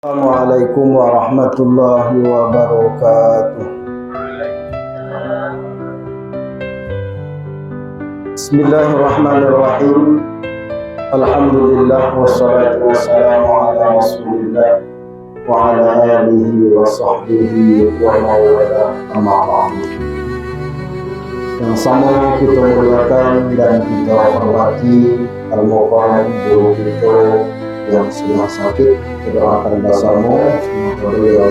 Assalamualaikum warahmatullahi wabarakatuh. Bismillahirrahmanirrahim. Alhamdulillah wassalatu wassalamu ala Rasulillah wa ala alihi wa sahbihi wa mawala amma ba'du. Yang sama kita muliakan dan kita hormati al-muqarrab guru kita yang sedang sakit, kita doakan bersama semoga beliau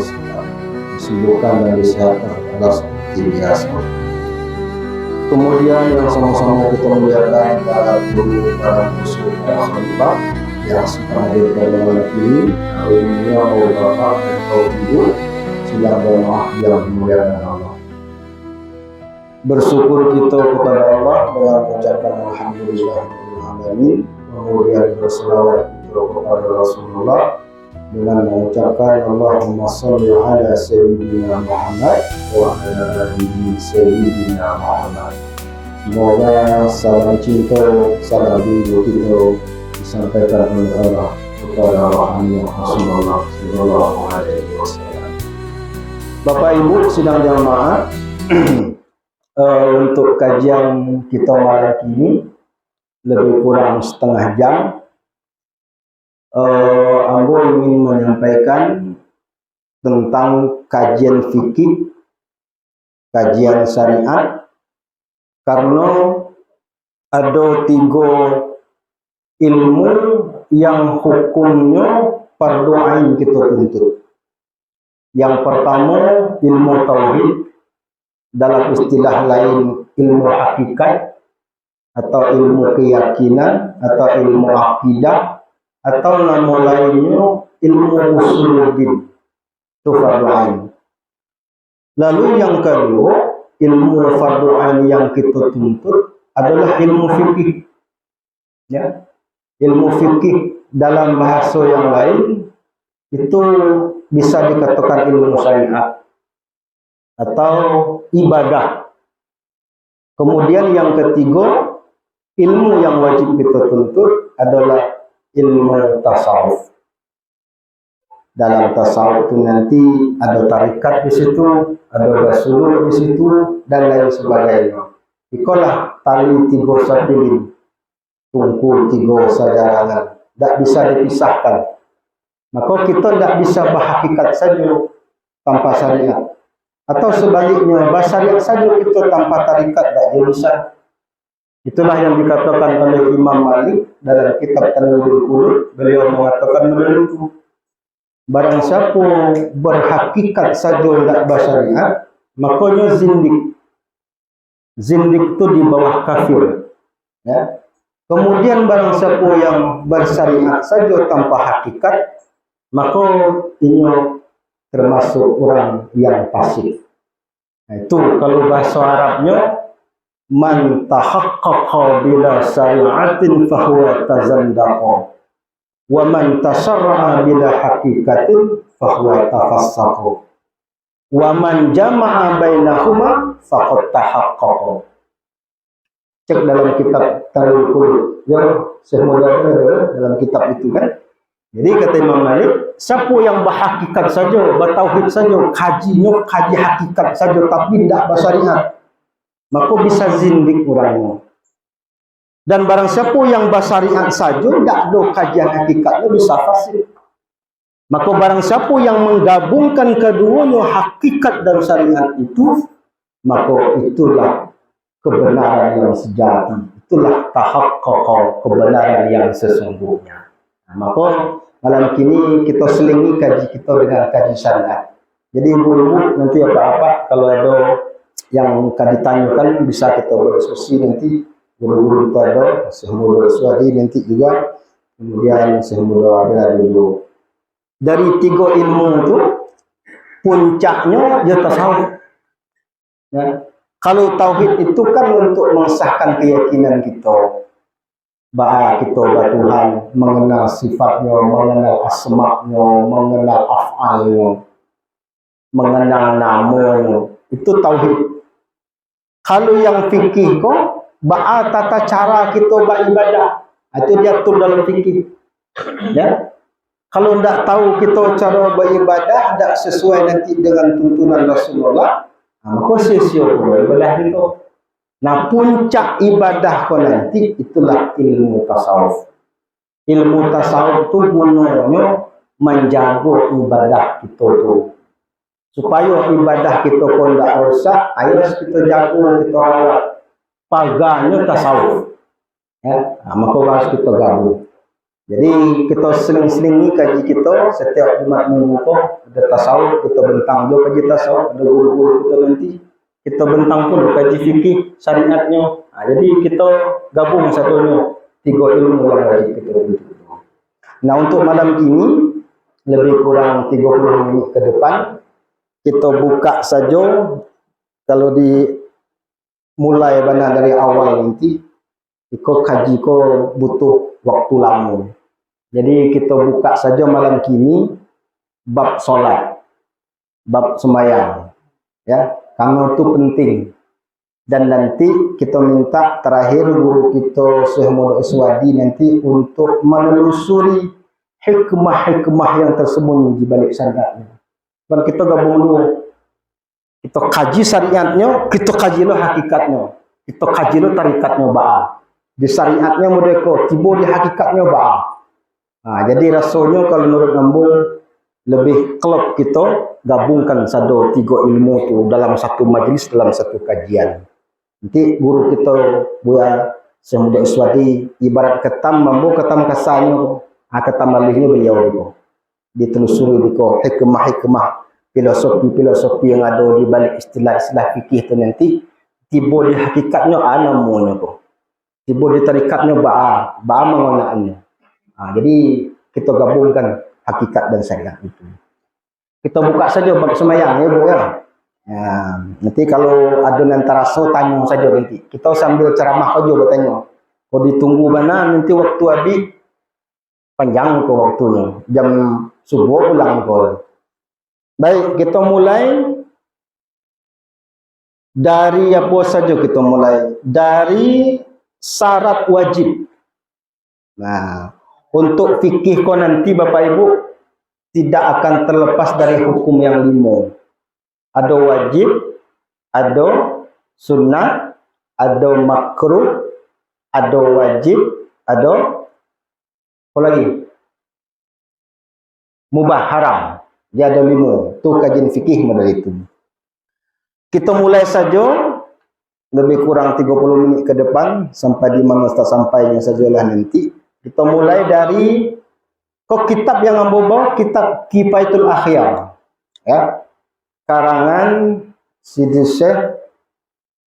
disembuhkan dan disehatkan Allah seperti biasa. Kemudian yang sama-sama kita muliakan para guru, para musuh, para khalifah yang sedang berjalan ini, dunia oleh Bapak dan kaum ibu, sedang bermaaf yang dimuliakan Allah. Bersyukur kita kepada Allah dengan mengucapkan alhamdulillahirobbilalamin, kemudian berselawat kepada Rasulullah dengan mengucapkan Allahumma sholli ala sayyidina Muhammad wa ala ali sayyidina Muhammad. Semoga salam cinta, salam rindu kita disampaikan oleh Allah kepada Rasulullah sallallahu alaihi wasallam. Bapak Ibu sidang jamaah, untuk kajian kita malam ini lebih kurang setengah jam. Ambo ingin menyampaikan tentang kajian fikih, kajian syariat, karena ada 3 ilmu yang hukumnya fardu ain kita tuntut. Yang pertama ilmu tauhid, dalam istilah lain ilmu hakikat atau ilmu keyakinan atau ilmu akidah, atau nama lainnya ilmu usuluddin, itu fardu ain. Lalu yang kedua, ilmu fardu ain yang kita tuntut adalah ilmu fikih. Ya, ilmu fikih dalam bahasa yang lain itu bisa dikatakan ilmu syariat atau ibadah. Kemudian yang ketiga, ilmu yang wajib kita tuntut adalah ilmu tasawuf. Dalam tasawuf itu nanti ada tarikat di situ, ada rasulullah di situ, dan lain sebagainya. Ikolah tali 3 sapilin, tungku 3 sajarangan, tidak bisa dipisahkan. Maka kita tidak bisa berhakikat saja tanpa syariat, atau sebaliknya bersyariat saja kita tanpa tarikat, tidak bisa. Itulah yang dikatakan oleh Imam Malik dalam kitab Tanwirul Qulub. Beliau mengatakan begitu, barang siapa berhakikat saja tidak bersyariat, makanya zindik. Zindik itu di bawah kafir. Ya. Kemudian barang siapa yang bersyariat saja tanpa hakikat, maka ini termasuk orang yang fasik. Nah, itu kalau bahasa Arabnya, man tahaqqaqa bila syari'atin fahuwa tazandaqa wa man tasarra'a bila haqiqatin fahuwa tafassaqa wa man jama'a bainahuma faqad tahaqqaqa. Cek dalam kitab Tanwirul Qulub yang semuanya dalam kitab itu kan. Jadi kata Imam Malik, siapa yang berhakikat saja, bertauhid saja, kajinya kaji hakikat saja tapi tidak bersyariat, maka bisa zindik orangnya. Dan barang siapa yang bersyariat saja, tidak ada kajian hakikatnya, bisa fasik. Maka barang siapa yang menggabungkan keduanya, hakikat dan syariat itu, maka itulah kebenaran yang sejati. Itulah tahaqqaqa, kebenaran yang sesungguhnya. Nah, maka malam kini kita selingi kaji kita dengan kaji syariat. Jadi ibu-ibu nanti apa-apa kalau ada yang akan ditanyakan bisa kita berdiskusi nanti. Guru-guru itu ada, Syekh Muda Swadi nanti juga, kemudian Syekh Muda Abdullah dulu. Dari 3 ilmu itu puncaknya ya tasawuf. Ya. Kalau tauhid itu kan untuk mengesahkan keyakinan kita, bahwa kita Tuhan, mengenal sifatnya, mengenal asma'nya, mengenal af'alnya, mengenal namanya, itu tauhid. Kalau yang fikih kok, ba'a tata cara kita beribadah, itu diatur dalam fikih. Ya, Kalau tidak tahu kita cara beribadah, tidak sesuai nanti dengan tuntunan Rasulullah, maka sia-sia pula ibadah itu. Nah, puncak ibadah kau nanti itulah ilmu tasawuf. Ilmu tasawuf itu gunanya menjaga ibadah kita tu. Supaya ibadah kita pun tidak rosak, ayo kita jaga, kita rawat. Pagarnya tasawuf. Ya, maka harus kita gabung. Jadi kita seling-selingi kaji kita setiap Jumat Minggu ada tasawuf, kita bentang juga kaji tasawuf, ada guru-guru kita nanti kita bentang pun kaji fikih syariatnya. Jadi kita gabung satunya 3 ilmu yang wajib kita bentuk. Nah, untuk malam ini lebih kurang 30 menit ke depan kita buka saja. Kalau dimulai benar dari awal nanti ikut kaji ko butuh waktu lama. Jadi kita buka saja malam kini bab solat, bab sembahyang, ya, karena itu penting. Dan nanti kita minta terakhir guru kita Syekh Muhammad Aswadi nanti untuk menelusuri hikmah-hikmah yang tersembunyi di balik syariatnya. Dan kita gabung dulu, kita kaji syariatnya, kita kaji lo hakikatnya, kita kaji lo tarikatnya ba'a. Di syariatnya merdeka, tiba di hakikatnya ba'a. Nah, jadi rasanya kalau menurut Ngambung lebih klub kita gabungkan satu 3 ilmu itu dalam satu majlis, dalam satu kajian. Nanti guru kita Buya Syekh Muhammad Aswadi ibarat ketam mambu ketam kasanya, ketam malihnya beliau itu ditelusuri diko hikmah-hikmah filosofi-filosofi yang ada di balik istilah-istilah fikih itu nanti tiba di hakikatnya namanya kok. Tiba di tarikatnya ba'a mengenainya. Jadi kita gabungkan hakikat dan syariat itu. Kita buka saja bab sembahyang ya Bu ya. Nanti kalau ada yang terasa tanya saja nanti. Kita sambil ceramah aja bertanya. Kalau ditunggu mana nanti waktu habis panjang ke waktunya. Jam subuh pulang ke. Baik, kita mulai dari apa saja kita mulai dari syarat wajib. Nah, untuk fikih kau nanti Bapak Ibu tidak akan terlepas dari hukum yang 5. Ada wajib, ada sunnah, ada makruh, ada wajib, ada apa lagi? Mubah, haram. Dia ada 5. Itu kajian fikih model itu. Kita mulai saja lebih kurang 30 menit ke depan sampai di mana sampainya sajalah nanti. Kita mulai dari kitab yang ambo kitab Kifayatul Akhyar, ya, karangan Sidi Syekh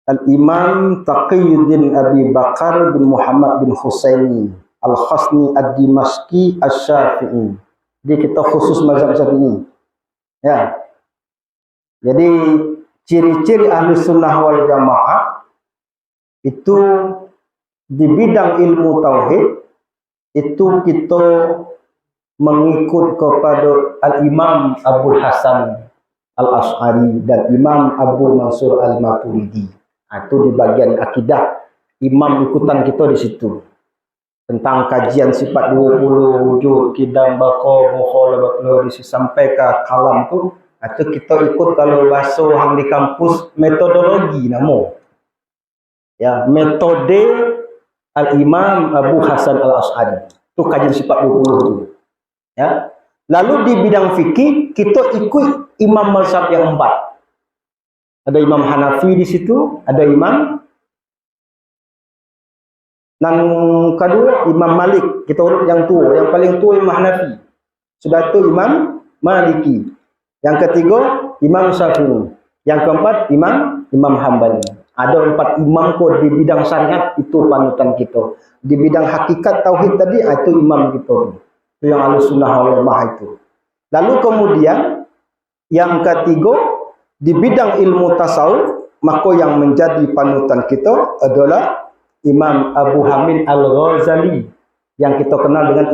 Al-Imam Taqiyuddin Abi Bakar bin Muhammad bin Husaini Al-Khasni Ad-Dimashqi Asy-Syafi'i. Jadi kita khusus mazhab Syafi'i. Ya. Jadi ciri-ciri ahli sunnah wal jamaah itu di bidang ilmu tauhid itu kita mengikut kepada Al-Imam Abu Hasan Al-Asy'ari dan Imam Abu Mansur Al-Maturidi. Itu di bagian akidah imam ikutan kita di situ. Tentang kajian sifat 20 wujud, kidam, bako, mukhalafah sampai ke kalam tu, itu kita ikut kalau bahasa hang di kampus metodologi namo. Ya, metode Al-Imam Abu Hasan Al-Asy'ari. Itu kajian sifat 20 itu. Ya. Lalu di bidang fikih kita ikut imam mazhab yang 4. Ada Imam Hanafi di situ, ada Imam yang kedua Imam Malik. Kita urut yang tua, yang paling tua Imam Hanafi. Sudah itu Imam Maliki. Yang ketiga Imam Syafi'i. Yang keempat Imam Hambali. Ada 4 imam kok di bidang syariat itu panutan kita. Di bidang hakikat tauhid tadi itu imam kita. Itu yang Ahlussunnah wal Jamaah itu. Lalu kemudian yang ketiga di bidang ilmu tasawuf maka yang menjadi panutan kita adalah Imam Abu Hamid Al-Ghazali yang kita kenal dengan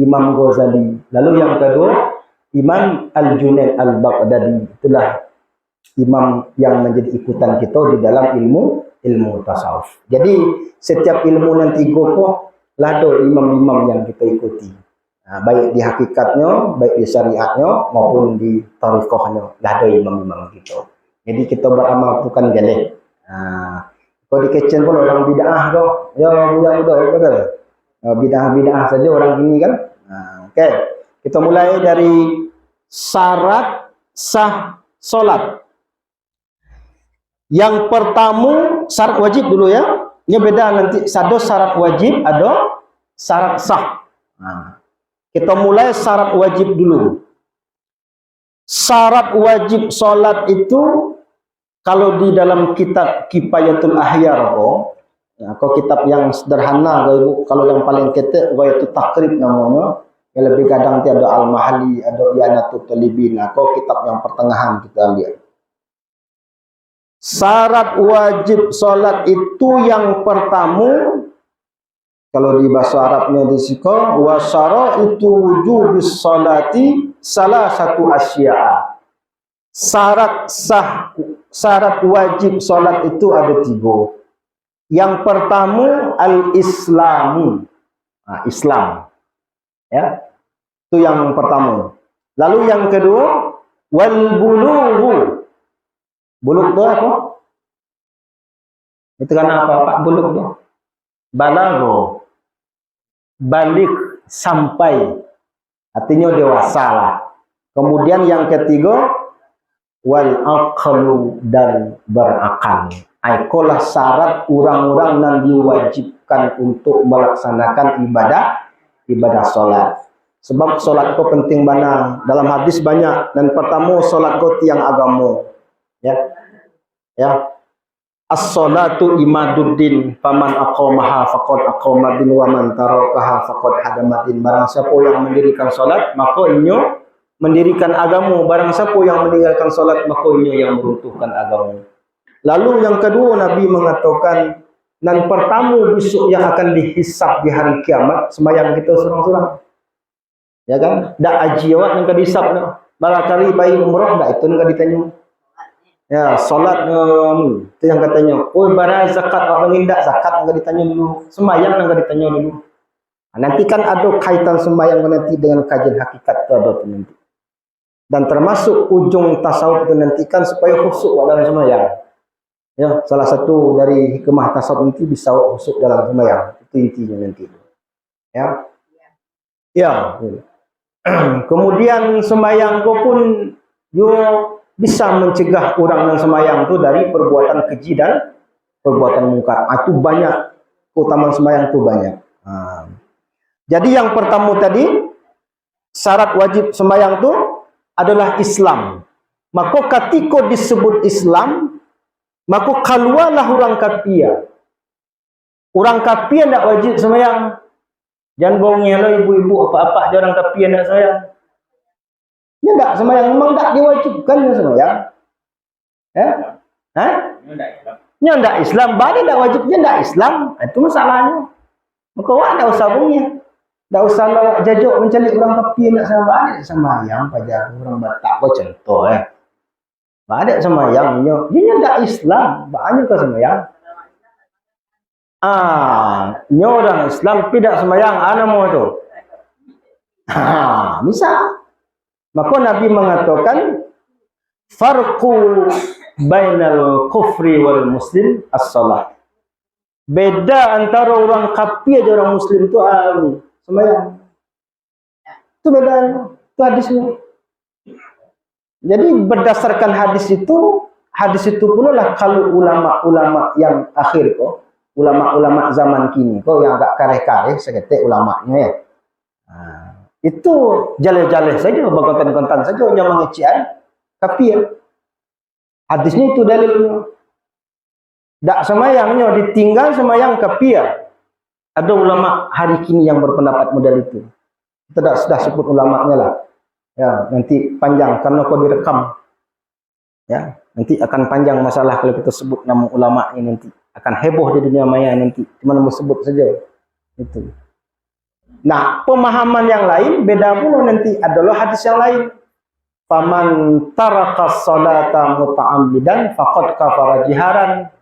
Imam Ghazali. Lalu yang kedua Imam Al-Junaid Al-Baghdadi. Itulah imam yang menjadi ikutan kita di dalam ilmu tasawuf. Jadi setiap ilmu nanti kok lah ada imam-imam yang kita ikuti. baik di hakikatnya, baik di syariatnya maupun di tarikahnya. Lah ada imam-imam gitu. Jadi kita beramal bukan galih. Kalau di kitchen pun orang bid'ah tu, ya mudah-mudah betul. Bid'ah saja orang ini kan. Okey. Kita mulai dari syarat sah solat. Yang pertama syarat wajib dulu ya. Ini beda nanti. Ada syarat wajib, ada syarat sah. Kita mulai syarat wajib dulu. Syarat wajib solat itu kalau di dalam kitab Kifayatul Ahyar kau kitab yang sederhana kalau yang paling ketek itu takrib namanya, yang lebih kadang ada Al-Mahali, ada Ianatul Talibin. Kau kitab yang pertengahan kita lihat. Syarat wajib solat itu yang pertama, kalau di bahasa Arabnya disiko wa syaraitu wujubis sholati salah satu asya'a. Syarat wajib solat itu ada 3. Yang pertama al-islamu. Islam. Ya. Itu yang pertama. Lalu yang kedua wal bulughu. Bulugh itu apa? Itu kan apa Pak bulugh itu? Balagho. Balik sampai. Artinya dewasa lah. Kemudian yang ketiga wal aqlu dan berakal. Ikolah syarat orang-orang yang diwajibkan untuk melaksanakan ibadah solat. Sebab solat itu penting banget. Dalam hadis banyak. Dan pertama solat itu tiang agama. Ya. As-salatu imaduddin faman aqamaha faqad aqamadin wa man tarakaha faqad hadamadin. Barang siapa yang mendirikan solat maka ia mendirikan agama. Barang siapa yang meninggalkan solat maka ia yang meruntuhkan agama. Lalu yang kedua Nabi mengatakan dan pertama besok yang akan dihisap di hari kiamat sembahyang kita seorang-seorang. Ya kan? Dak haji awak yang dihisap nak. Barangkali bayi umrah dak itu nak ditanya. Ya, solat itu yang katanya, "Oh, bara zakat awak mengindak zakat enggak ditanya dulu. Sembahyang enggak ditanya dulu." Nanti kan ada kaitan sembahyang nanti dengan kajian hakikat itu ada nanti. Dan termasuk ujung tasawuf itu nantikan supaya khusyuk dalam sembahyang. Ya, salah satu dari hikmah tasawuf nanti bisa khusyuk dalam sembahyang. Itu intinya nanti. Ya. Ya. Kemudian sembahyang kau pun juga bisa mencegah orang yang sembahyang itu dari perbuatan keji dan perbuatan mungkar. Itu banyak keutamaan sembahyang itu banyak. Jadi yang pertama tadi syarat wajib sembahyang itu adalah Islam. Maka ketika disebut Islam, maka keluarlah orang kafir. Orang kafir tidak wajib sembahyang. Jangan bohongnya lo ibu-ibu apa-apa aja orang kafir nak sembahyang. Ya enggak sembahyang, memang enggak diwajibkan sembahyang. Ya enggak Islam, balik enggak wajibnya enggak Islam. Itu masalahnya. Maka awak enggak usah bunyi. Enggak usah lawak jajuk mencari orang kafir nak sembahyang pada orang Batak kau contoh Balik sembahyang dia enggak Islam, banyak ke sembahyang. Nya orang Islam tidak sembahyang ana mau tu. Bisa. Maka Nabi mengatakan farqu bainal kufri wal muslim as-salah. Beda antara orang kafir dan orang muslim itu sembahyang. Itu beda. Itu hadisnya. Jadi berdasarkan hadis itu pula lah kalau ulama-ulama yang akhir ulama-ulama zaman kini yang agak kareh-kareh seketik ulamanya ya. Itu jaleh-jaleh saja, berkonten-konten saja yang mengecian kafir. Hadisnya itu dalilnya. Tak semayangnya ditinggal semayang kafir. Ada ulama hari kini yang berpendapat model itu. Kita sudah sebut ulamanya lah. Ya, nanti panjang karena kau direkam. Ya, nanti akan panjang masalah kalau kita sebut nama ulama ini nanti akan heboh di dunia maya nanti. Cuma mau sebut saja. Itu. Nah, pemahaman yang lain beda pula nanti adalah hadis yang lain. Faman taraka sholata muta'ammidan faqad kafara jiharan.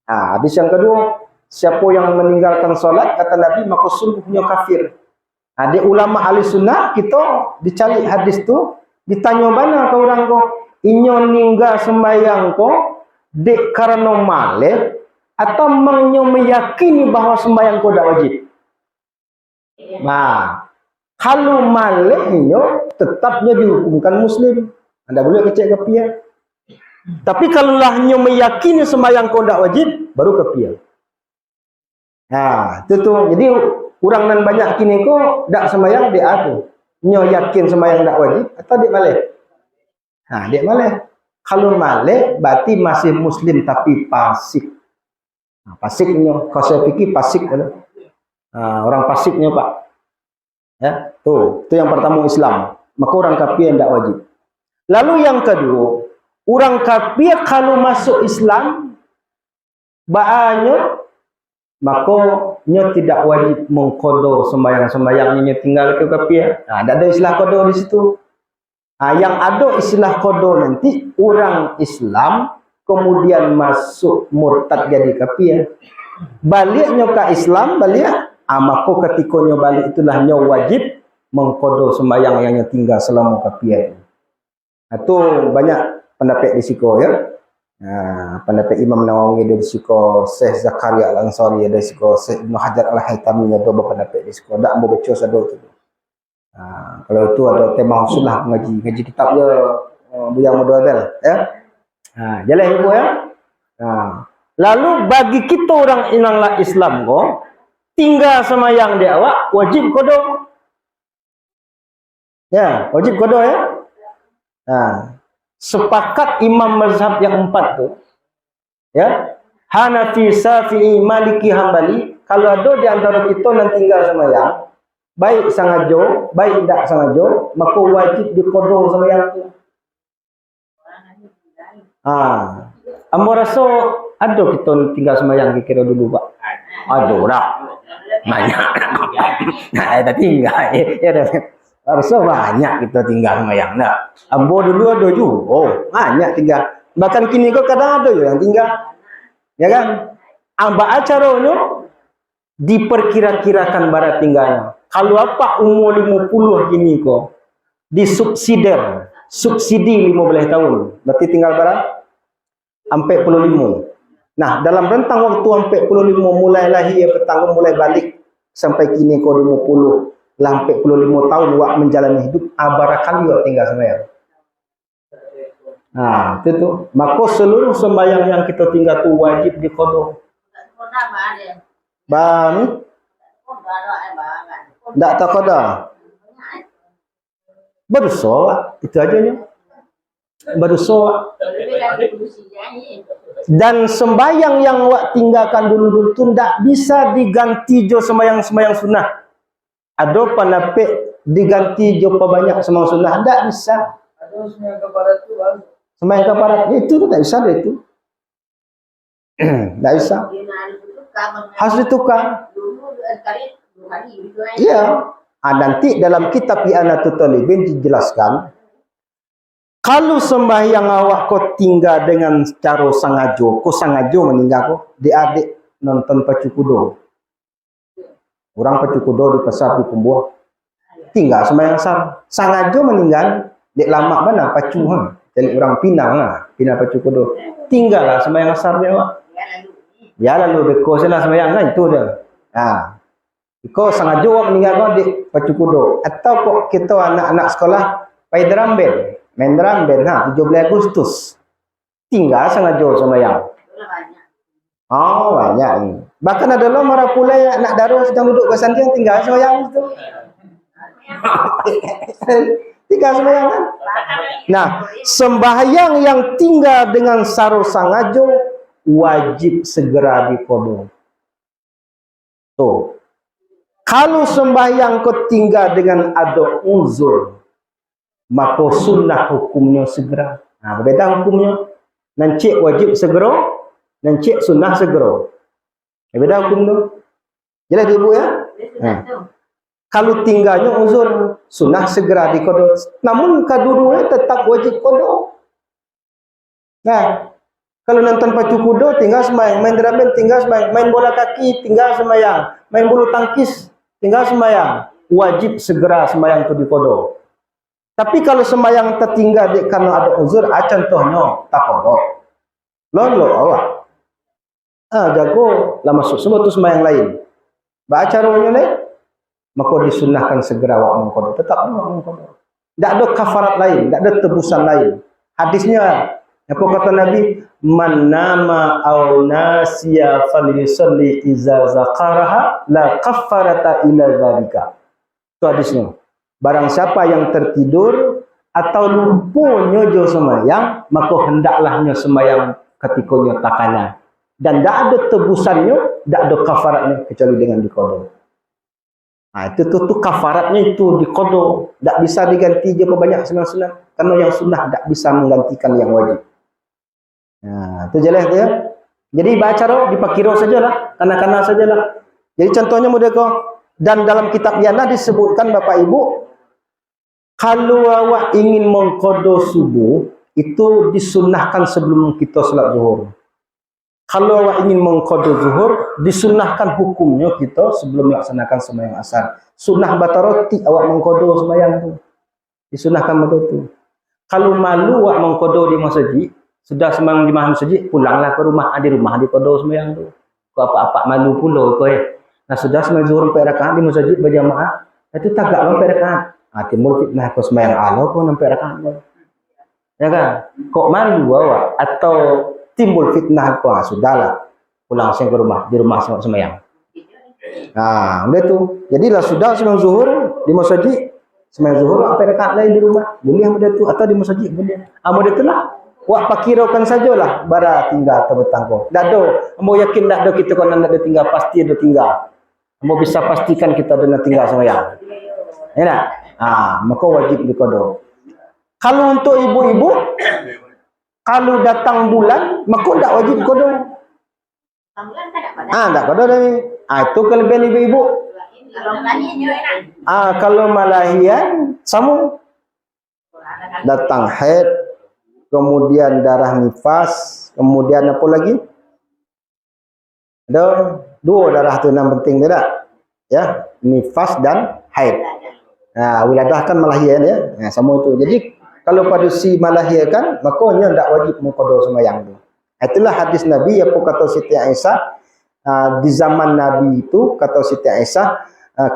Hadis yang kedua, siapa yang meninggalkan salat kata Nabi maka sungguhnya kafir. Adik ulama ahli sunnah kita dicari hadis tu, ditanya mana ke orang ko, inyo ninggal sembahyang ko dek karena malih atau menyo meyakini bahawa sembahyang ko dak wajib. Nah, kalau malih inyo tetapnya dihukumkan muslim. Anda boleh kecek kepia. Tapi kalau lah inyo meyakini sembahyang ko dak wajib, baru kepia. Nah, itu tuh. Jadi kurang nan banyak kini ko dak sembahyang dia tu. Nyo yakin sembahyang dak wajib atau dia malih? Nah, dia malih. Kalau malih berarti masih muslim tapi fasik. Nah, fasik nyo, kalau saya fikir fasik kan. Nah, orang fasiknya Pak. Ya, tuh, itu yang pertama Islam. Maka orang kafir ndak wajib. Lalu yang kedua, orang kafir kalau masuk Islam baanyo maka nyo tidak wajib mengkodo sembahyang-sembahyang nyo tinggal itu kafir. Nah, ada istilah kodo di situ. Nah, yang ada istilah kodo nanti orang Islam kemudian masuk murtad jadi kafir. Baliknya ke Islam, balik maka ketika nyo balik itulah nyo wajib mengkodo sembahyang yang nyo tinggal selama kafir. Itu banyak pendapat di siko ya. Nah, pendapat Imam Nawawi ada di siko, Syekh Zakaria Al-Ansari ada di siko, Syekh Ibnu Hajar Al-Haytami ada pendapat di siko. Dak mau baca sado tu. Nah, kalau itu ada tema khusus lah ngaji kitab dia Buyang Model ya. Nah, jalan ibu ya. Nah, lalu bagi kita orang inanglah Islam ko tinggal sembahyang dia awak wajib kodo. Ya, wajib kodo ya. Nah, sepakat imam mazhab yang 4 tu ya, Hanafi, Syafi'i, Maliki, Hambali, kalau ada di antara kita yang tinggal sembahyang baik sengaja baik tidak sengaja maka wajib diqada sembahyang tu. Ambo rasa ada kita tinggal sembahyang kira dulu Pak. Ada dah. Banyak. Nah, dah tinggal ya dah. Rasa banyak kita tinggal sembahyang dah. Ambo dulu ada juga. Oh, banyak tinggal. Bahkan kini kok kadang ada juga yang tinggal. Ya kan? Amba acaranya diperkira-kirakan barat tinggalnya. Kalau apa umur 50 gini kok disubsidiar, subsidi 15 tahun. Berarti tinggal barat 45. Nah, dalam rentang waktu 45 mulai lahir petang mulai balik sampai kini kok 50 sampai 45 tahun wak menjalani hidup barakali wak tinggal sembahyang. Nah, itu tuh. Maka seluruh sembahyang yang kita tinggal tu wajib diqada. Bang, tak taqada. Berdosa, itu aja ya. Berdosa. Dan sembahyang yang wak tinggalkan dulu tu tak bisa diganti jo sembahyang-sembahyang sunnah. Ada pendapat diganti jo banyak sembahyang sunnah, tak bisa. Ada sembahyang kafarat tu bang. Sembahyang kafarat itu tak bisa deh itu. Tak bisa. Harus ditukar. Iya. Nanti dalam kitab I'anatul Talibin dijelaskan kalau sembahyang awak kau tinggal dengan cara sengaja, kau sengaja meninggal kau, adik nonton pacu kudo. Orang pacu kudo di pasar di Pembuah. Tinggal sembahyang sengaja meninggal, dek lama mana pacu jadi orang Pinang lah, Pinang pacu kudo. Tinggallah sembahyang asar dia awak. Ya lalu deko sana sembahyang kan itu dia. Nah, kau sengaja awak meninggal kau di pacu kudo atau kok kita anak-anak sekolah pai drum band, main drum band 17 Agustus. Tinggal sengaja sembahyang. Oh, banyak. Bahkan ada lo marah pula anak daru sedang duduk ke sandiang tinggal sembahyang itu. Tinggal sembahyang kan? Nah, sembahyang yang tinggal dengan saro sengaja wajib segera diqada. Tuh. Kalau sembahyang kau tinggal dengan ada uzur, maka sunnah hukumnya segera. Nah, berbeda hukumnya. Nancik wajib segera, nancik sunnah segera. Berbeda hukumnya. Jelas ibu ya? Nah. Kalau tinggalnya uzur, sunnah segera diqada. Namun kedua-duanya tetap wajib qada. Nah, kalau nonton pacu kudo tinggal sembahyang, main drum band tinggal sembahyang, main bola kaki tinggal sembahyang, main bulu tangkis tinggal sembahyang. wajib segera sembahyang tu diqada. Tapi kalau sembahyang tertinggal dik karena ada uzur, contohnya tak qada. Lolo awak. Jago lah masuk semua tu sembahyang lain. Ba caranya lain, maka disunnahkan segera awak mengqada. Tetap awak mengqada. Tak ada kafarat lain, tak ada tebusan lain. Hadisnya apa kata Nabi? Man nama aw nasiya falyusalli iza zakaraha la kafarata ila dzalika. Itu hadisnya. Barang siapa yang tertidur atau lupa jo sembahyang, maka hendaklah nyo sembahyang ketika nyo takana. Dan tak ada tebusannya, tak ada kafaratnya kecuali dengan diqada. Itu kafaratnya itu diqada. Tak bisa diganti je banyak sunat-sunat. Karena yang sunnah tak bisa menggantikan yang wajib. Itu jelas tu ya. Jadi baca roh dipakiro sajalah, kanak-kanak sajalah. Jadi contohnya mudah kau. Dan dalam kitab Yana disebutkan Bapak Ibu, kalau awak ingin mengqada subuh, itu disunnahkan sebelum kita salat zuhur. Kalau awak ingin mengqada zuhur, disunnahkan hukumnya kita sebelum melaksanakan sembahyang asar. Sunnah bataroti awak mengqada sembahyang tu. Disunnahkan begitu. Kalau malu awak mengqada di masjid, sudah sembahyang di masjid, pulanglah ke rumah. Di rumah diqada sembahyang tu. Kau apa-apa malu pula kau ya. Nah sudah sembahyang zuhur 4 rakaat di masjid berjamaah, itu tagak 4 rakaat. Timbul fitnah kau sembahyang ala kau 4 rakaat. Ya kan? Kok malu awak atau timbul fitnah kau, sudahlah. Pulang saya ke rumah, di rumah sembahyang. Udah tu. Jadilah sudah sembahyang zuhur di masjid, sembahyang zuhur 4 rakaat lain di rumah. Boleh mudah tu atau di masjid boleh. Mudah itulah. Wak pakiraukan sajalah bara tinggal atau bertangguh. Dak do, ambo yakin dak do kita kalau nak tinggal pasti ada tinggal. Ambo bisa pastikan kita ada tinggal sembahyang. Ya tak? Maka wajib diqada. Kalau untuk ibu-ibu, kalau datang bulan, maka tak wajib qada. Bulan tak ada. Tak qada dah. Itu kelebihan ibu-ibu. Kalau malahian sama. Datang haid, kemudian darah nifas, kemudian apa lagi? Ada 2 darah tu yang penting tidak? Ya, nifas dan haid. Wiladah kan malahian ya. Sama itu. Jadi kalau pada si melahirkan, makanya tak wajib mengqada sembahyang tu. Itulah hadis Nabi apa kata Siti Aisyah, di zaman Nabi itu kata Siti Aisyah,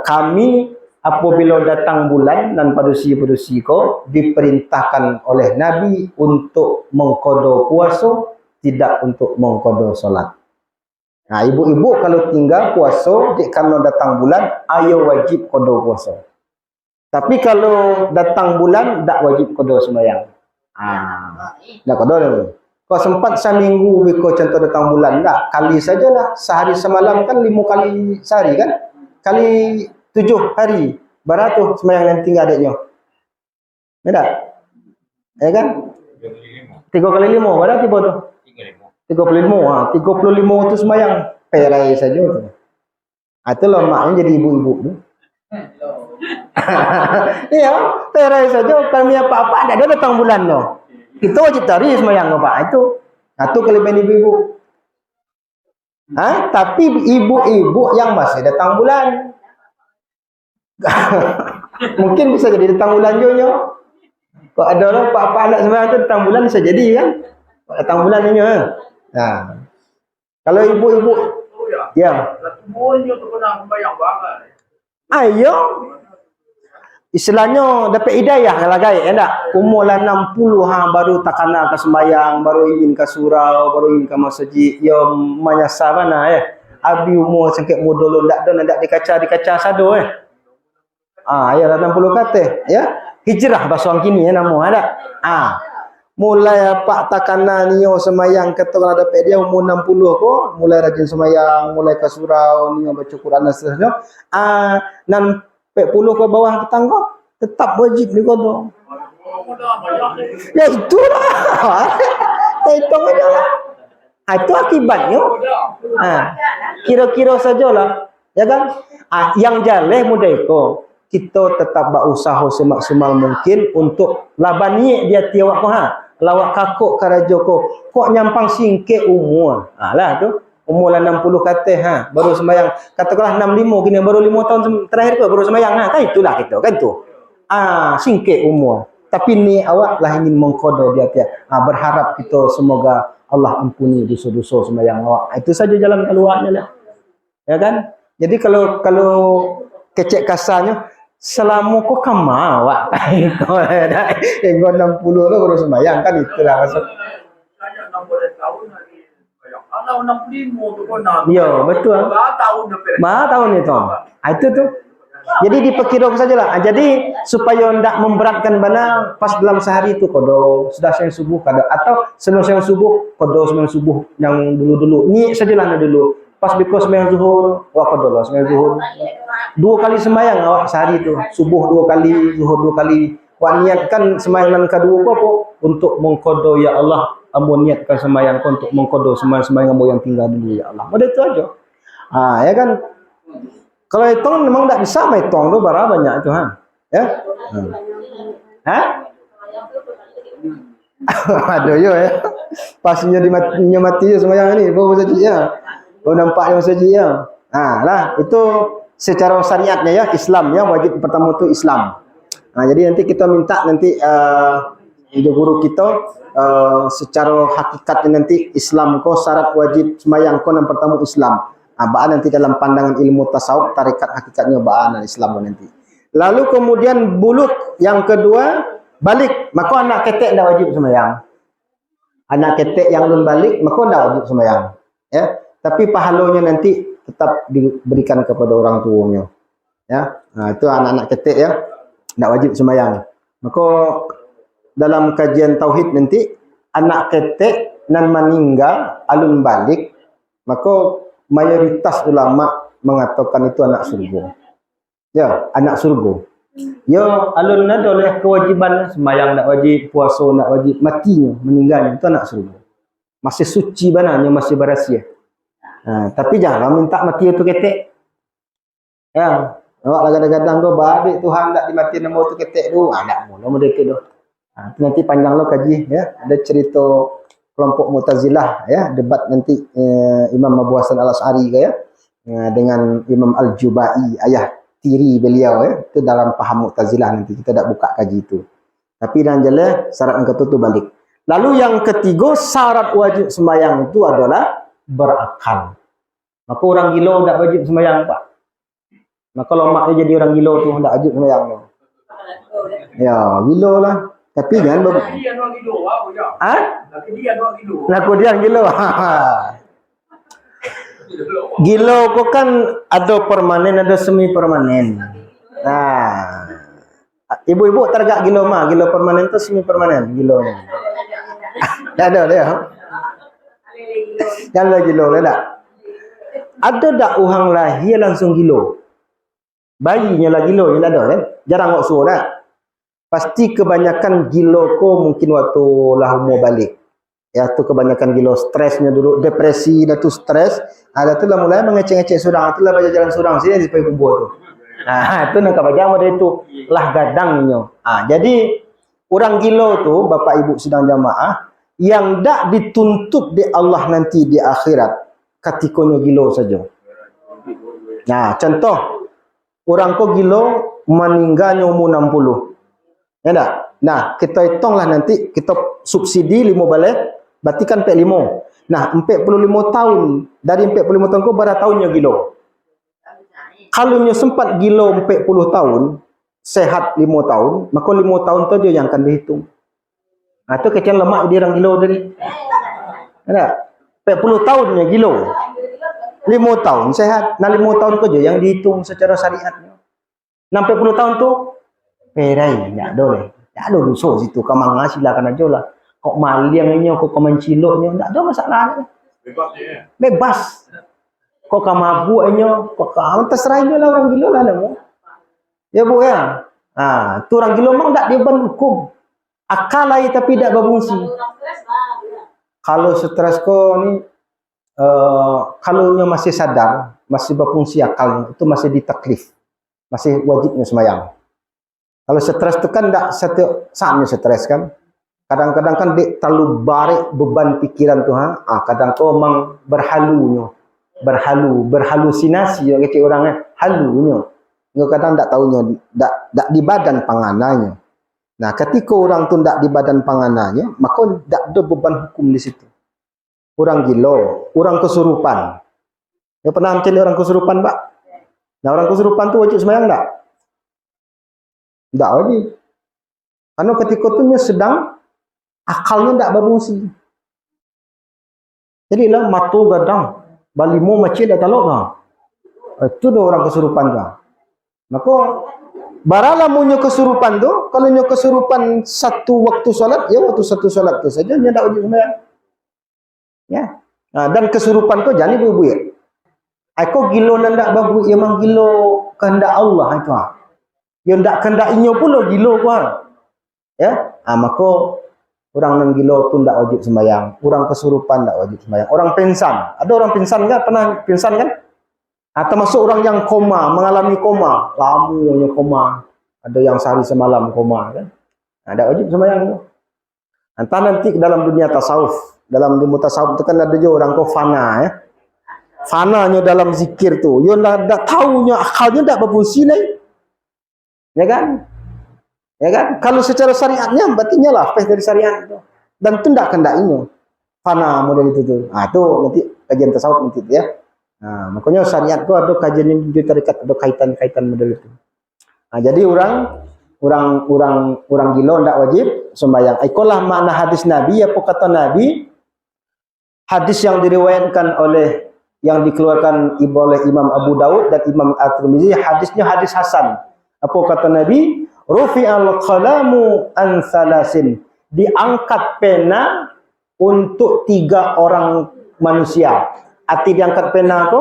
kami apabila datang bulan dan padusi-padusi ko diperintahkan oleh Nabi untuk mengqada puasa, tidak untuk mengqada solat. Ibu-ibu kalau tinggal puasa kerana datang bulan, ayo wajib qada puasa. Tapi kalau datang bulan, tak wajib qada sembahyang. Tak qada dah. Kau sempat seminggu kau contoh datang bulan, tak? Kali sajalah. Sehari semalam kan 5 kali sehari kan? Kali 7 hari. Baratus sembahyang yang tinggal adiknya. Ya tak? Ya kan? 3 kali 5. Berapa tiba tu? 35. 35 tu sembahyang. Perai saja tu. Itulah maknya jadi ibu-ibu tu. Ya, perai saja kami apa-apa ada datang bulan tu. Kita wajib cari sembahyang apa itu. Itu kelebihan ibu-ibu. Tapi ibu-ibu yang masih datang bulan. Mungkin bisa jadi datang bulan jonyo. Kok ada orang apa-apa anak sembahyang tu datang bulan bisa jadi kan? Datang bulan jonyo. Kalau ibu-ibu ya. Semuanya tu kena sembahyang banget. Ayo. Istilahnya dapat hidayah kalau gaya ya tak? Umur lah 60 baru tak kena ke sembahyang, baru ingin ke surau, baru ingin ke masjid. Ya menyasar mana Abi umur sangkit modolo ndak ada nak dikaca sado ya 60 kata ya. Hijrah bahasa orang kini nama ada. Mulai apa takana niyo sembahyang kata kalau dapat dia umur 60 ko, mulai rajin sembahyang, mulai ke surau, niyo baca Quran dan seterusnya. 40 ke bawah tetangga tetap wajib diqada. Ya itulah. Hitung aja lah. Itu akibatnya. Kira-kira sajalah. Ya kan? Yang jaleh mudah itu. Kita tetap berusaha semaksimal mungkin untuk labani dia tiawak ko lawak kakuk karajo ko. Kok nyampang singkit umur. Lah tu. umur lah 60 kata baru sembahyang. Katakanlah 65 gini baru 5 tahun terakhir tu baru sembahyang kan itulah kita kan tu. Singkit umur. Tapi ni awak lah ingin mengqada dia berharap kita semoga Allah ampuni dosa-dosa sembahyang awak. Itu saja jalan keluarnya lah. Ya kan? Jadi kalau kecek kasarnya selama kau kama awak kau dah 60 lah baru sembahyang kan itulah maksud. Saya 16 tahun lagi. Kalau 65 tu kau nak. Ya, betul. Berapa tahun itu? Itu tu. Jadi diperkirakan sajalah. Jadi supaya tidak memberatkan bana pas dalam sehari itu kodo sudah sembahyang subuh kada atau sembahyang subuh kodo sembahyang subuh yang dulu-dulu. Ni sajalah dulu. Pas biko sembahyang zuhur, kodo lah sembahyang zuhur. 2 kali sembahyang awak sehari itu. Subuh 2 kali, zuhur 2 kali. Wak niatkan sembahyang kedua apa untuk mengkodo ya Allah. Ambo niatkan sembahyang untuk mengkodo sembahyang ambo yang tinggal dulu ya Allah. Pada itu aja. Ya kan. Kalau hitung memang tak bisa hitung tu berapa banyak itu ya. Aduh yo ya. Pasnya mati sembahyang ni baru saja ya. Baru nampaknya saja ya. Lah itu secara syariatnya ya Islam ya wajib pertama tu Islam. Jadi nanti kita minta nanti guru kita secara hakikatnya nanti Islam ko syarat wajib sembahyang ko yang pertama Islam. Ba'an nanti dalam pandangan ilmu tasawuf tarekat hakikatnya ba'an Islam nanti. Lalu kemudian buluk yang kedua balik, maka anak ketek dah wajib sembahyang. Anak ketek yang belum balik maka dah wajib sembahyang. Ya, tapi pahalanya nanti tetap diberikan kepada orang tuanya. Ya, itu anak-anak ketek ya, dah wajib sembahyang. Maka dalam kajian tauhid nanti anak ketek nan meninggal alun balik, maka mayoritas ulama mengatakan itu anak surga. Ya, anak surga. Ya, alun ada oleh kewajiban sembahyang nak wajib, puasa nak wajib, matinya, meninggalnya itu anak surga. Masih suci bananya, masih berasiah. Tapi jangan minta mati itu ketek. Ya, awak kadang-kadang tu balik Tuhan tak dimati nama tu ketek tu. Tak mula mereka tu. Nanti panjang lo kaji ya. Ada cerita kelompok Mu'tazilah ya, debat nanti Imam Abu Hasan Al-Asy'ari ya dengan Imam Al-Jubai, ayah tiri beliau ya. Itu dalam paham Mu'tazilah nanti kita tak buka kaji itu. Tapi dan jelas syarat yang kedua tu balik. Lalu yang ketiga syarat wajib sembahyang itu adalah berakal. Maka orang gila tak wajib sembahyang Pak. Maka kalau maknya jadi orang gila tu tak wajib sembahyang. Ya, gila lah. Tapi jangan Laku dia gilo. Gilo kok kan ada permanen, ada semi permanen. Ibu-ibu tergak gilo mah, gilo permanen tu semi permanen gilo ni. Ada dia. Kalau gilo ada. Ada tak orang lahir langsung gilo? Bayinya lah gilo, ada kan? Jarang kok suruh dah. Pasti kebanyakan gilo ko mungkin waktu lah umur balik. Ya tu kebanyakan gilo stresnya dulu, depresi dah tu stres. Ada tu lah mulai mengecek-ngecek surang, tu lah baca jalan surang sini di Pai Kubur tu. Itu nak baca model itu lah gadangnya. Jadi orang gilo tu Bapak Ibu sidang jamaah yang dak dituntut di Allah nanti di akhirat katikonya gilo saja. Contoh orang ko gilo meninggalnya umur 60. Ya tak? Nah, kita hitunglah nanti kita subsidi 5 balik, berarti kan 45. Nah, 45 tahun. Dari 45 tahun kau berapa tahunnya gilo? Kalau nya sempat gilo 40 tahun, sehat 5 tahun, maka 5 tahun tu je yang akan dihitung. Itu kecil lemak dia orang gilo tadi. Ada 40 tahunnya gilo. 5 tahun sehat. Nah 5 tahun tu je yang dihitung secara syariatnya. 40 tahun tu perai, tak ada leh. Tak ada dosa situ. Kamang silakan aja lah. Kok maliangnya, kok menciloknya, tak ada masalah. Bebas. Kok kamabuknya, kok terserahnya lah orang gila lah. Ya Bu ya. Tu orang gila memang tak dia berhukum. Akal lagi tapi tak berfungsi. Kalau stres kok ni, kalau masih sadar, masih berfungsi akalnya, itu masih ditaklif. Masih wajibnya sembahyang. Kalau stres itu kan tak setiap saatnya stres kan. Kadang-kadang kan dia terlalu barik beban pikiran tu kadang kau memang berhalunya. berhalusinasi kecil orangnya, halunya. Engkau kadang tak tahunya, tak di badan pangananya. Nah, ketika orang tu tak di badan pangananya, maka tak ada beban hukum di situ. Orang gila, orang kesurupan. Ya pernah mencari orang kesurupan, Pak? Nah, orang kesurupan tu wajib sembahyang tak? Tak wajib. Karena ketika tu dia sedang akalnya tak berfungsi. Jadi lah matu gadang, balimu macam dah talok kah? Itu dah orang kesurupan kah? Maka baralah munyo kesurupan tu, kalau nyo kesurupan satu waktu solat, ya waktu satu solat tu saja dia tak wajib sembahyang. Ya. Nah, dan kesurupan kau jangan buik-buik. Aku gilo nandak babu memang gilo kehendak Allah itu. Yang ndak kehendak inyo pula gilo kau. Ya. Maka orang yang gilo tu ndak wajib sembahyang. Orang kesurupan ndak wajib sembahyang. Orang pingsan. Ada orang pingsan kan? Pernah pingsan kan? Termasuk orang yang koma, mengalami koma, lamanya koma. Ada yang sehari semalam koma kan. Ndak wajib sembahyang tu. Entah nanti dalam dunia tasawuf, dalam dunia tasawuf itu kan ada juga orang kau fana ya. Fananya dalam zikir tu. Yo ndak tahunya akalnya ndak berfungsi nih. Ya kan? Ya kan? Kalau secara syariatnya berarti nyalah dari syariat itu. Dan itu ndak kendaknya. Fana model itu tuh. Tu nanti kajian tasawuf nanti ya. Makanya syariat tu ada kajian yang ditarikat, ada kaitan-kaitan model itu. Jadi orang gila ndak wajib sembahyang. Itulah makna hadis Nabi. Apa kata Nabi? Hadis yang diriwayatkan oleh yang dikeluarkan oleh Imam Abu Daud dan Imam At-Tirmizi, hadisnya hadis hasan. Apa kata Nabi? Rufi'al qalamu an salasin. Diangkat pena untuk 3 orang manusia. Arti diangkat pena tu,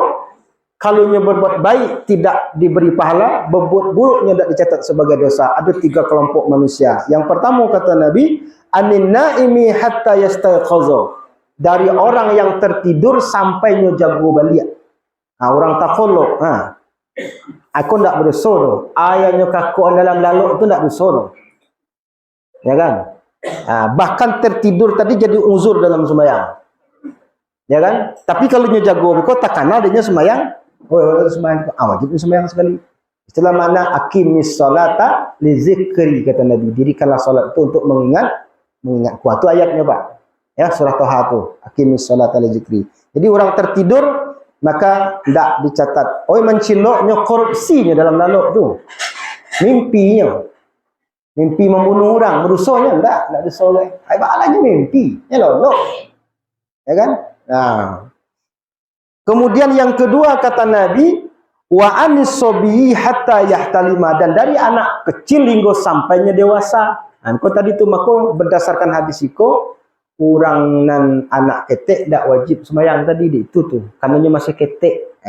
kalau dia berbuat baik tidak diberi pahala, berbuat buruknya tidak dicatat sebagai dosa. Ada 3 kelompok manusia. Yang pertama kata Nabi, anin naimi hatta yastayqaza. Dari orang yang tertidur sampai nyo jago balik. Orang tafolok. Aku ndak berdosa tu. Ayahnya kakak dalam laluk tu ndak berdosa tu. Ya kan? Bahkan tertidur tadi jadi uzur dalam sembahyang. Ya kan? Tapi kalau nyo jago kau takkan adanya sembahyang. Sembahyang wajib sembahyang sekali. Istilah makna aqimis salata li zikri kata Nabi. Dirikanlah salat itu untuk mengingat kuat. Itu ayatnya, Pak. Ya, surah Taha tu. Aqimis salata li zikri. Jadi orang tertidur maka tidak dicatat. Menciloknya korupsinya dalam laluk tu. Mimpinya. Mimpi membunuh orang, berusahnya tidak disoleh. Abalanya mimpi. Ya lolok. Ya kan? Kemudian yang kedua kata Nabi, wa anis sobihi hatta yahtalima, dan dari anak kecil hingga sampainya dewasa. Kau tadi tu maka berdasarkan hadis itu, orang nan anak ketek tak wajib sembahyang tadi itu tu, karenanya masih ketek.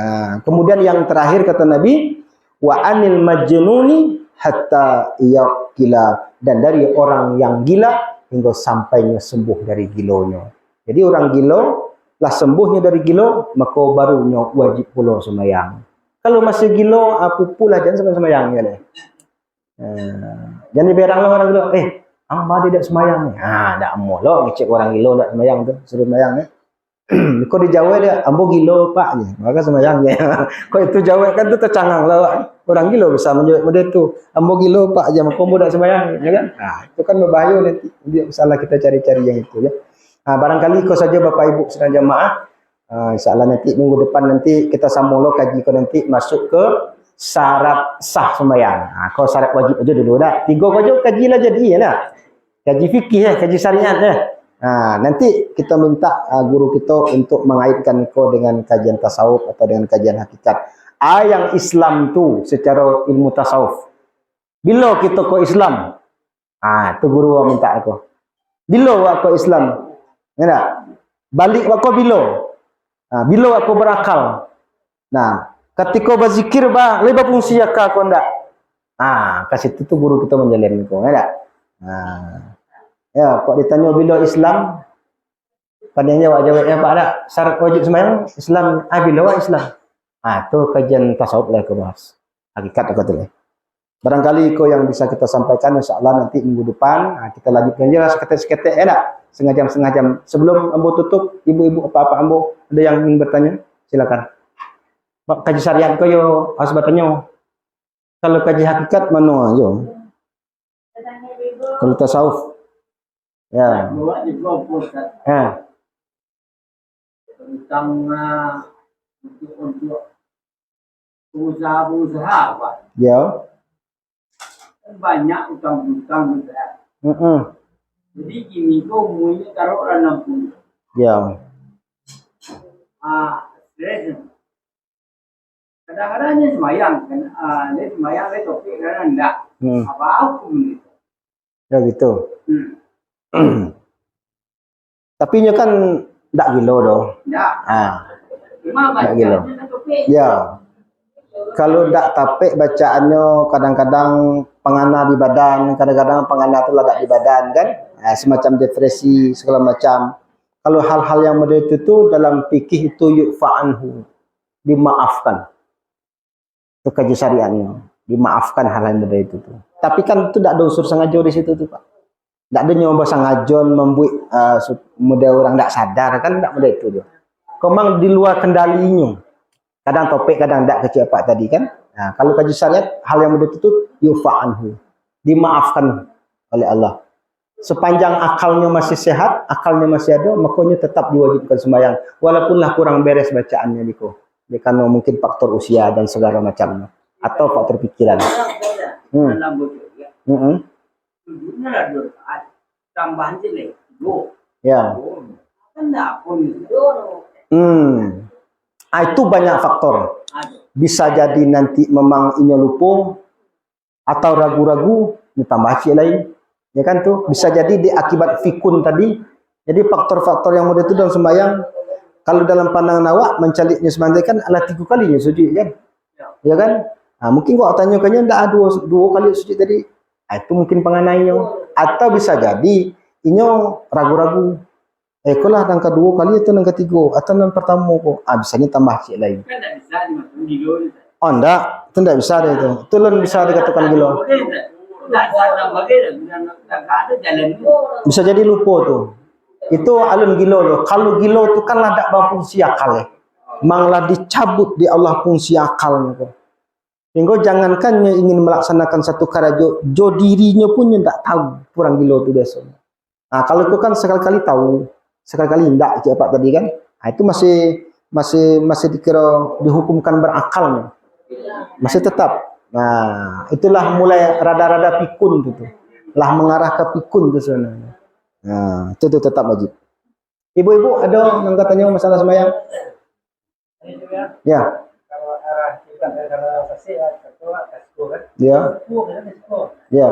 Kemudian yang terakhir kata Nabi, wa anil majnuni hatta yaqila, dan dari orang yang gila hingga sampainya sembuh dari gilonya. Jadi orang gila lah sembuhnya dari gila, maka barunya wajib pula sembahyang. Kalau masih gila, pula jangan sembahyang ya deh. Jangan diberanglah orang gila, Amba tidak sembahyang ni. Tak mau lo ngecek orang gila tak sembahyang tu, suruh sembahyang ni. Kau dijawab dia, ambo gila pak je, maka sembahyang je. Kau itu jawab kan tu tercangang lah. Orang gila bisa menjawab model tu. Ambo gila pak je, maka ambo tak sembahyang, ya kan? Itu kan berbahaya nanti. Dia salah kita cari-cari yang itu ya. Barangkali kau saja Bapak Ibu sedang jamaah. InsyaAllah nanti minggu depan nanti kita sambung lo kaji kau nanti masuk ke syarat sah sembahyang. Kau syarat wajib aja dulu dah. 3 kau aja kajilah jadi ya lah. Kaji fikih kaji syariat nanti kita minta guru kita untuk mengaitkan kau dengan kajian tasawuf atau dengan kajian hakikat. Yang Islam tu secara ilmu tasawuf. Bila kita ke Islam? Tu guru minta aku. Bila aku Islam? Ya, balik aku bila? Bila aku berakal? Ketika berzikir lebih fungsi akal aku ndak? Kasih itu guru kita menjalin kau, ya tak? Ya, kok ditanya bila Islam? Padanya jawabnya Pak tak? Syarat wajib sembahyang Islam, bila Islam? Itu kajian tasawuf lah kau bahas. Hakikat aku tu lah. Barangkali kau yang bisa kita sampaikan insya-Allah nanti minggu depan kita lanjutkan je seketek-seketek ya tak? Setengah jam. Sebelum ambo tutup, ibu-ibu apa-apa ambo ada yang ingin bertanya? Silakan. kaji syariat ko yo harus bertanya. Kalau kaji hakikat mana yo? Kalau tasawuf. Ya. Buat di blog Ustaz. Tentang untuk usaha-usaha Pak. Ya. Banyak utang-utang Ustaz. Jadi gini kok umumnya taruh orang 60. Ya. Stres. Kadang-kadang dia semayang kan, dia semayang dia topik kadang enggak. Apa hukum gitu. Ya gitu. Tapi nya kan ndak gilo doh. Enggak. Cuma gila. bacanya topik. Ya. Kalau ndak tapik bacaannya kadang-kadang pengana di badan, kadang-kadang pengana tu ladak di badan kan. Semacam depresi segala macam. Kalau hal-hal yang model itu dalam fikih itu yu'fa'anhu, dimaafkan. Itu kaji syariatnya, dimaafkan hal yang model itu tuh. Tapi kan itu tidak ada unsur sengaja di situ tuh Pak. Tidak ada nyoba sengaja membuat model orang tidak sadar kan, tidak model itu tuh. Memang di luar kendalinya. Kadang topik, kadang tidak kecil Pak tadi kan. Nah, kalau kaji syariat hal yang model itu yu'fa'anhu, dimaafkan oleh Allah. Sepanjang akalnya masih sehat, akalnya masih ada, makanya tetap diwajibkan sembahyang. Walaupunlah kurang beres bacaannya Diko. Karena mungkin faktor usia dan segala macamnya. Atau faktor pikiran. Dalam bocor ya. Tujuhnya lah 2 rakaat. Tambahan jelek. 2. Ya. Kan enggak pun. Itu banyak faktor. Bisa jadi nanti memang ini lupa atau ragu-ragu, ditambah cik lain. Ya kan tuh bisa jadi di akibat fikun tadi. Jadi faktor-faktor yang mudah itu dalam sembahyang, kalau dalam pandangan awak mencalitnya sembahyang kan adalah 3 kalinya sujud kan, ya kan? Nah, mungkin kau tanyakannya ndak dua kali sujud tadi. Itu mungkin penganainya. Atau bisa jadi inyo ragu-ragu. Kolah nang kedua kali itu nang ketiga atau nang pertama kok. Bisanya tambah cik lain. Kan enggak bisa dimasukkan gilo. Oh enggak, itu enggak bisa deh itu. Itu bisa dikatakan gilo. Bisa jadi lupa tuh. Itu alun gilo loh. Kalau gilo itu kan ada fungsi akal. Manglah dicabut di Allah fungsi akalnya tuh. Sehingga jangankan ingin melaksanakan satu karya jo dirinya pun tidak tahu kurang gilo itu biasanya. Nah, kalau itu kan sekali-kali tahu, sekali-kali enggak Pak tadi kan. Nah, itu masih dikira dihukumkan berakalnya. Masih tetap. Nah, itulah mulai rada-rada pikun gitu. Lah mengarah ke pikun itu sebenarnya. Nah, itu tetap wajib. Ibu-ibu ada yang katanya masalah sembahyang? Ya. Kalau arah kita kalau sehat ketua kaskuran. Ya. Ya.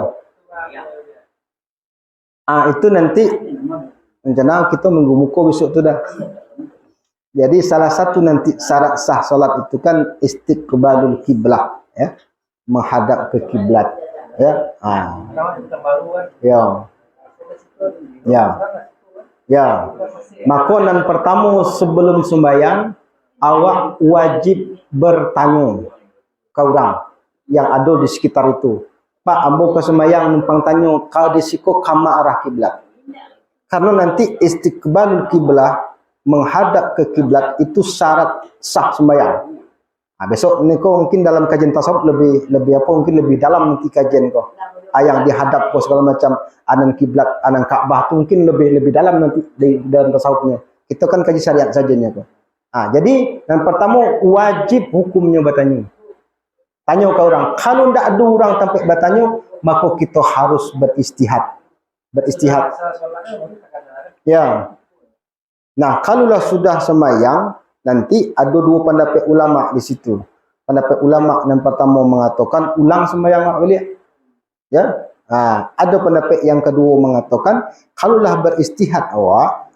Itu nanti rencana kita mengumuko besok tu dah. Jadi salah satu nanti syarat sah solat itu kan istiqbalul kiblah, ya. Menghadap ke kiblat, ya. Ya. Ya. Ya. Makanan pertama sebelum sembahyang awak wajib bertanya ke orang yang ada di sekitar itu. Pak, ambo ke sembahyang numpang tanya kau di siko kama arah kiblat. Karena nanti istiqbalul kiblah menghadap ke kiblat itu syarat sah sembahyang. Besok ni kau mungkin dalam kajian tasawuf lebih apa mungkin lebih dalam nanti kajian kau. Yang dihadap kau segala macam anan kiblat, anan Ka'bah tu mungkin lebih dalam nanti dalam tasawufnya. Kita kan kaji syariat sajanya kau. Jadi yang pertama wajib hukumnya bertanya. Tanya ke orang. Kalau tidak ada orang sampai bertanya, maka kita harus beristihad. Beristihad. Ya. Nah, kalaulah sudah sembahyang, nanti ada 2 pendapat ulama di situ. Pendapat ulama yang pertama mengatakan ulang sembahyang balik. Ya. Ada pendapat yang kedua mengatakan kalaulah beristihad awak,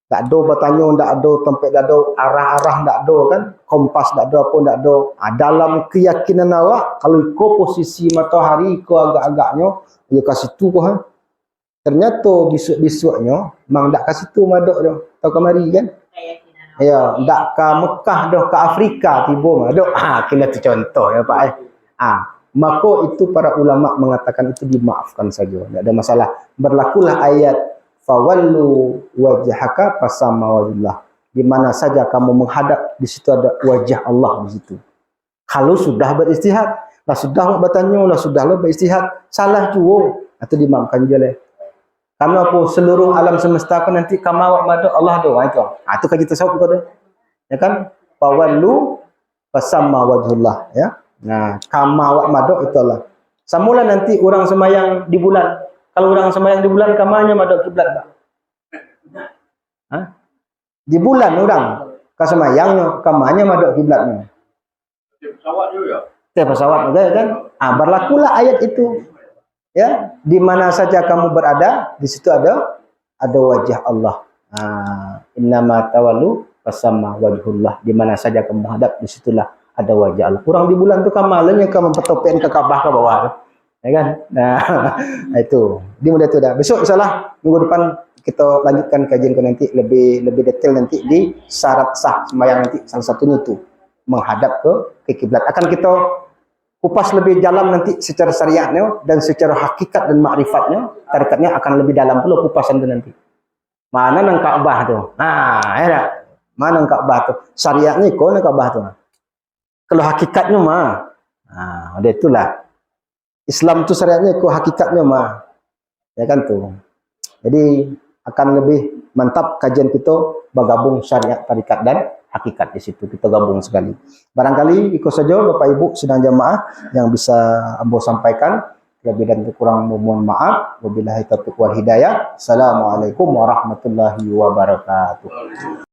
tak ada bertanya, tak ada tempat, tak ada arah-arah, tak ada kan, kompas tak ada apa, tak ada. Dalam keyakinan awak, kalau ikut posisi matahari ke agak-agaknya, dia kasih tu kau. Ternyata besok-besoknya mang tak kasih tu madok dah. Tahu kemari kan? Ya, tak ke Mekah dah, ke Afrika tiba madok. Kena tu contoh ya Pak. Maka itu para ulama mengatakan itu dimaafkan saja, tak ada masalah. Berlakulah ayat fawallu wajhaka fasama wajillah. di mana saja kamu menghadap, di situ ada wajah Allah di situ. Kalau sudah beristihad, lah sudah bertanya, lah sudah beristihad, salah juga, atau dimaafkan je leh. Karena apa? Seluruh alam semesta kan nanti kamawak madu Allah doa itu. Itu kan kita tasawuf tu. Ya kan? Fawallu fasamma wajhullah, ya. Nah, kamawak madu itu Allah. Semula nanti orang semayang di bulan. Kalau orang semayang di bulan kamanya madu kiblat, Pak. Hah? Di bulan orang ka semayangnya kamanya madu kiblatnya. Pesawat juga. Pesawat juga, ya kan? Berlakulah ayat itu. Ya, di mana saja kamu berada, di situ ada wajah Allah. Innama tawallu fasamma wajhullah. Di mana saja kamu hadap, di situlah ada wajah Allah. Kurang di bulan tu kamalnya kamu petopen ke Ka'bah ke bawah. Ya kan? Nah, itu. Di mulai itu dah. Besok insyaallah minggu depan kita lanjutkan kajian ke nanti lebih detail nanti di syarat sah sembahyang nanti, salah satunya itu menghadap ke kiblat. Akan kita kupas lebih dalam nanti secara syariatnya dan secara hakikat dan makrifatnya, tarikatnya akan lebih dalam pula kupasan itu nanti. Mana nang Ka'bah tu? Ya tak? Mana nang Ka'bah tu? Syariatnya kau nang Ka'bah tu. Kalau hakikatnya mah, ada itulah. Islam tu syariatnya kau hakikatnya mah. Ya kan tu. Jadi akan lebih mantap kajian kita bergabung syariat, tarikat dan hakikat di situ kita gabung sekali. Barangkali ikut saja Bapak Ibu sedang jamaah yang bisa ambo sampaikan. Lebih dan kurang mohon maaf. Wabillahi taufiq wal hidayah. Assalamualaikum warahmatullahi wabarakatuh.